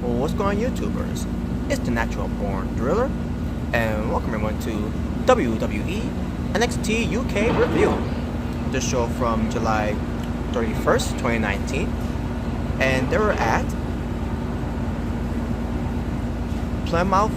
Well, what's going on, YouTubers? It's the Natural Born Driller, and welcome everyone to WWE NXT UK review. The show from July 31st, 2019, and they were at Plymouth,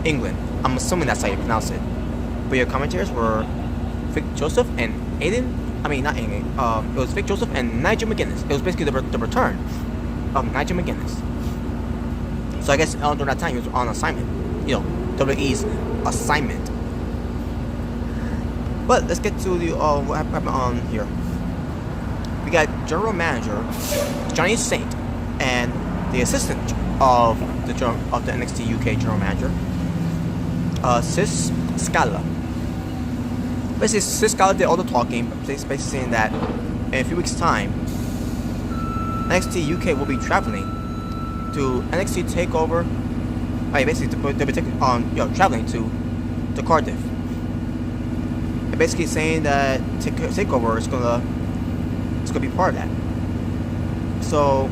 England. I'm assuming that's how you pronounce it. But your commentators were Vic Joseph and not Aiden. It was Vic Joseph and Nigel McGuinness. It was basically the return of Nigel McGuinness. So I guess during that time he was on assignment. You know, WWE's assignment. But let's get to the what happened on here. We got General Manager Johnny Saint and the assistant of the NXT UK General Manager, Sis Scala. Basically, Sis Scala did all the talking, basically saying that in a few weeks' time, NXT UK will be traveling to NXT Takeover. Basically, they'll be traveling to Cardiff. And basically saying that Takeover is gonna be part of that. So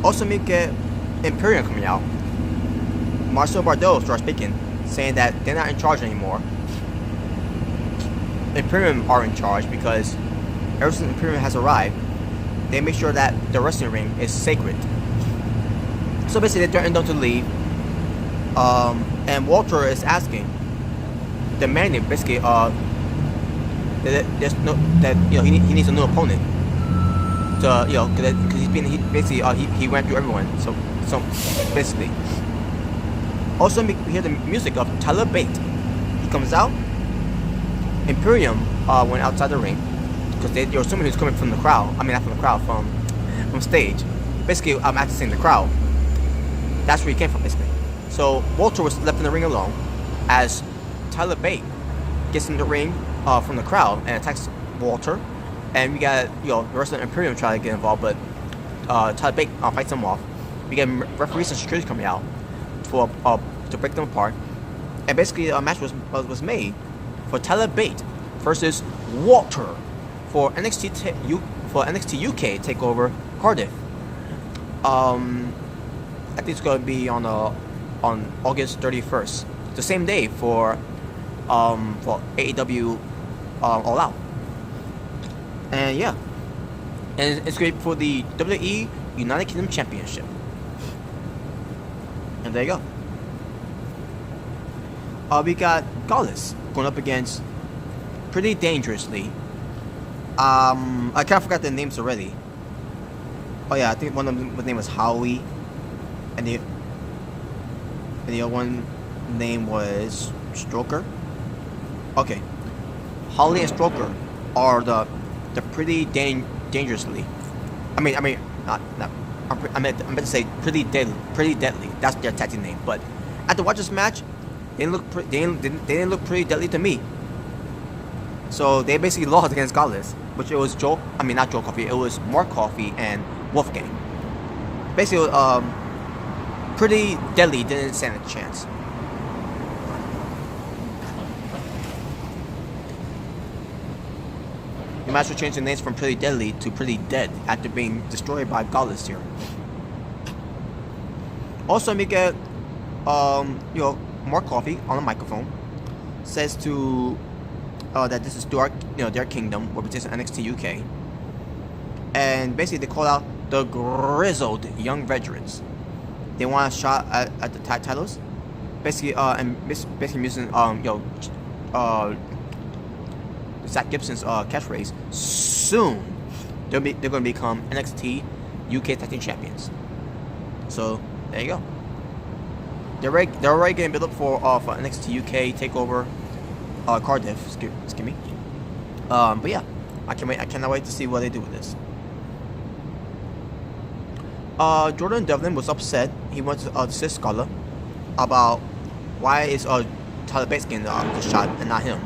also we get Imperium coming out. Marcel Bardeau starts speaking, saying that they're not in charge anymore. Imperium are in charge because ever since Imperium has arrived, they make sure that the wrestling ring is sacred. So basically, they threaten them to leave. And Walter is asking, demanding basically, there's no he needs a new opponent. To because he went through everyone. So basically, also we hear the music of Tyler Bate. He comes out. Imperium went outside the ring because they were assuming he was coming from the crowd. I mean, not from the crowd, from stage. Basically, I'm actually saying the crowd. That's where he came from, basically. So Walter was left in the ring alone as Tyler Bate gets in the ring from the crowd and attacks Walter. And we got the rest of the Imperium trying to get involved, but Tyler Bate fights him off. We get referees and security coming out to break them apart. And basically, a match was made for Tyler Bate versus Walter for NXT UK Takeover Cardiff. I think it's going to be on August 31st, the same day for AEW All Out. And yeah, and it's great for the WWE United Kingdom Championship. And there you go. We got Gallus going up against Pretty Dangerously. I kind of forgot their names already. Oh yeah, I think one of them, the name was Howie, and the other one name was Stroker. Okay, Holly and Stroker are the Pretty Dangerously. I meant to say Pretty Deadly. That's their tag team name. But after watching this match, they didn't look pretty deadly to me. So they basically lost against Gallus, which it was not Joe Coffey. It was Mark Coffey and Wolfgang. Basically, Pretty Deadly didn't stand a chance. The match will change the names from Pretty Deadly to Pretty Dead after being destroyed by Gallus here. Also, we get Mark Coffey on the microphone says to that this is their kingdom, represents NXT UK, and basically they call out the grizzled young veterans. They want a shot at the tag titles, basically, and basically using Zach Gibson's catchphrase. Soon they're going to become NXT UK Tag Team Champions. So there you go. They're already getting built up for NXT UK Takeover Cardiff. Excuse me. But yeah, I cannot wait to see what they do with this. Jordan Devlin was upset. He went to Sis Scala about why is Tyler Bates getting the shot and not him.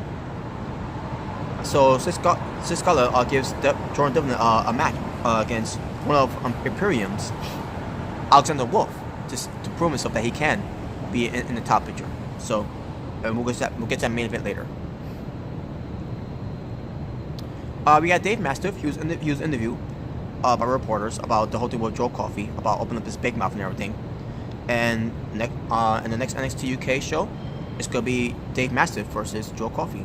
So Sis Scala gives Jordan Devlin a match against one of Imperium's Alexander Wolfe to prove himself that he can be in the top picture. So we'll get to that main event later. We got Dave Mastiff. He was interviewed by reporters about the whole thing with Joe Coffey, about opening up his big mouth and everything. And in the next NXT UK show, it's gonna be Dave Mastiff versus Joe Coffey.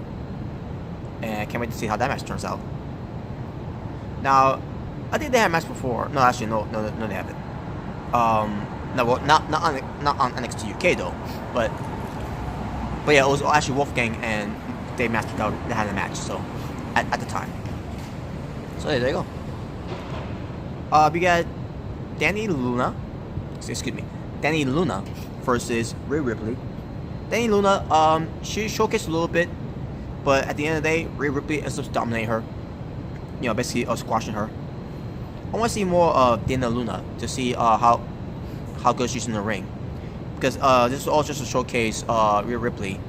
And I can't wait to see how that match turns out. Now, I think they had a match before. No, actually, no, they haven't. No, well, not on NXT UK though, but yeah, it was actually Wolfgang and Dave Mastiff that had a match. So at the time. So there you go. We got Danny Luna versus Rhea Ripley. Danny Luna, she showcased a little bit, but at the end of the day, Rhea Ripley ends up dominating her. You know, basically squashing her. I want to see more of Danny Luna to see how good she's in the ring, because this is all just to showcase Rhea Ripley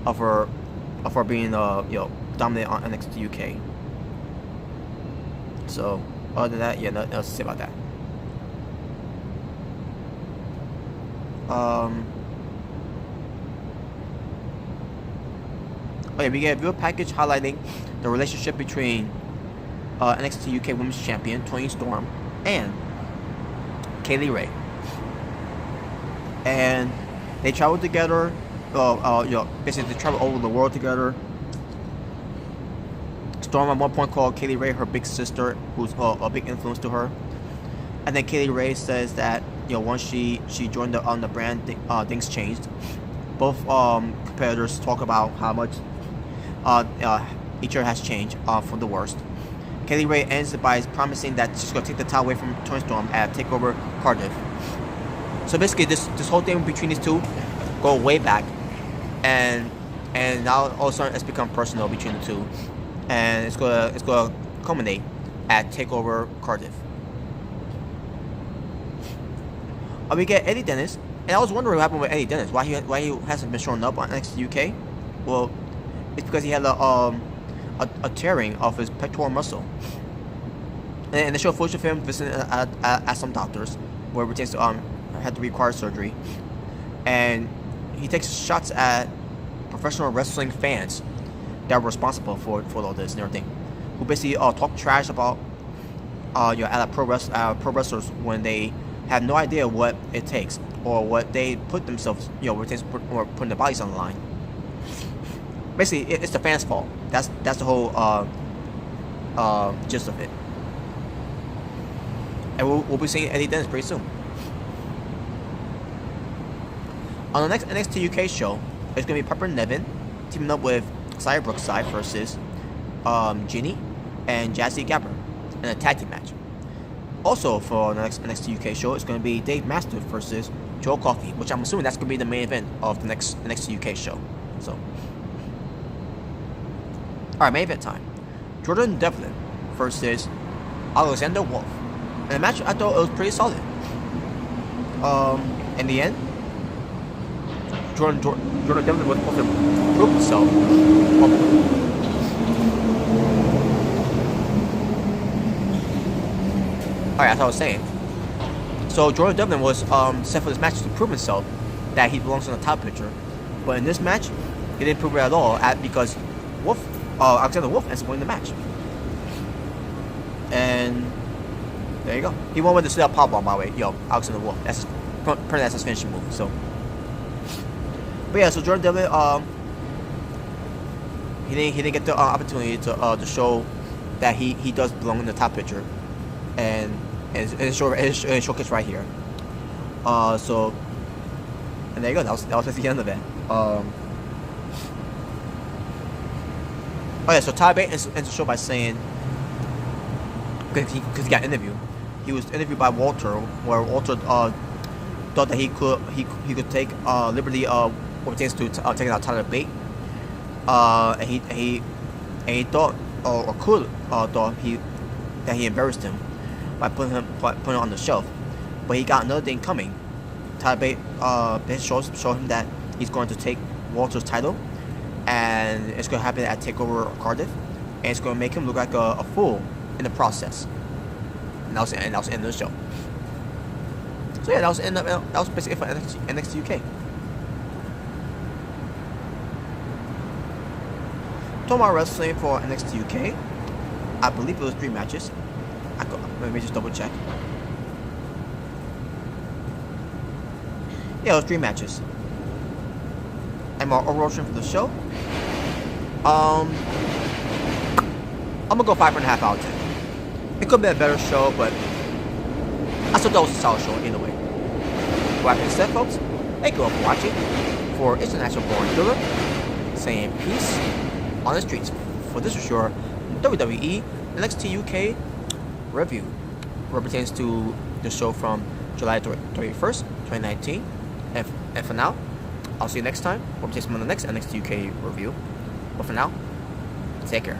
of her being dominant on NXT UK. So other than that, yeah, nothing else to say about that. Okay, we get a video package highlighting the relationship between NXT UK Women's Champion Toni Storm and Kaylee Ray, and they traveled together. Basically they travel over the world together. Storm at one point called Kaylee Ray her big sister, who's a big influence to her. And then Kaylee Ray says that once she joined the brand, things changed. Both competitors talk about how much each other has changed for the worst. Kaylee Ray ends by promising that she's gonna take the title away from Toni Storm at TakeOver Cardiff. So basically, this whole thing between these two go way back, and now all of a sudden it's become personal between the two, and it's gonna culminate at TakeOver Cardiff. We get Eddie Dennis, and I was wondering what happened with Eddie Dennis. Why he hasn't been showing up on NXT UK? Well, it's because he had a tearing of his pectoral muscle, and they show footage of him visiting at some doctors where it to had to require surgery, and he takes shots at professional wrestling fans that were responsible for all this and everything, who basically talk trash about pro wrestlers when they have no idea what it takes or what they put themselves, what it takes or putting their bodies on the line. Basically, it's the fans' fault. That's the whole gist of it. And we'll be seeing Eddie Dennis pretty soon. On the next NXT UK show, it's going to be Pepper Nevin teaming up with Xia Brookside versus Ginny and Jazzy Gabber in a tag team match. Also, for the next NXT UK show, it's going to be Dave Mastiff versus Joe Coffey, which I'm assuming that's going to be the main event of the next NXT UK show. So, alright, main event time. Jordan Devlin versus Alexander Wolfe. And the match, I thought it was pretty solid. In the end, Jordan Devlin was supposed to prove himself. Alright, as I was saying. So Jordan Devlin was set for this match to prove himself that he belongs on the top picture. But in this match, he didn't prove it at all because Alexander Wolfe ends up winning the match. And there you go. He won with the sit-up powerbomb, by the way. Alexander Wolfe. That's his finishing move. So, but yeah, so Jordan Devlin, he didn't get the opportunity to show that he does belong in the top picture, and it's showcased right here. So, and there you go. That was the end of it. Oh yeah, so Ty Bate ends the show by saying, because he got interviewed, he was interviewed by Walter, where Walter thought that he could take liberty what it takes to take out Tyler Bate, and he thought thought that he embarrassed him by putting him on the shelf, but he got another thing coming. Tyler Bate showed him that he's going to take Walter's title, and it's going to happen at TakeOver Cardiff, and it's going to make him look like a fool in the process. And that was the end of the show. So yeah, that was basically it for NXT UK. Talking about wrestling for NXT UK, I believe it was 3 matches. Let me just double check. Yeah, it was 3 matches. And my overall rating for the show, I'm gonna go 5.5 out of 10. It could be a better show, but I still thought it was a solid show either way. With that being said, folks, thank you all for watching. For International Born Thriller, saying peace on the streets. For this is your WWE NXT UK review, what pertains to the show from July 31st, 2019. And for now, I'll see you next time. What pertains to the next NXT UK review. But for now, take care.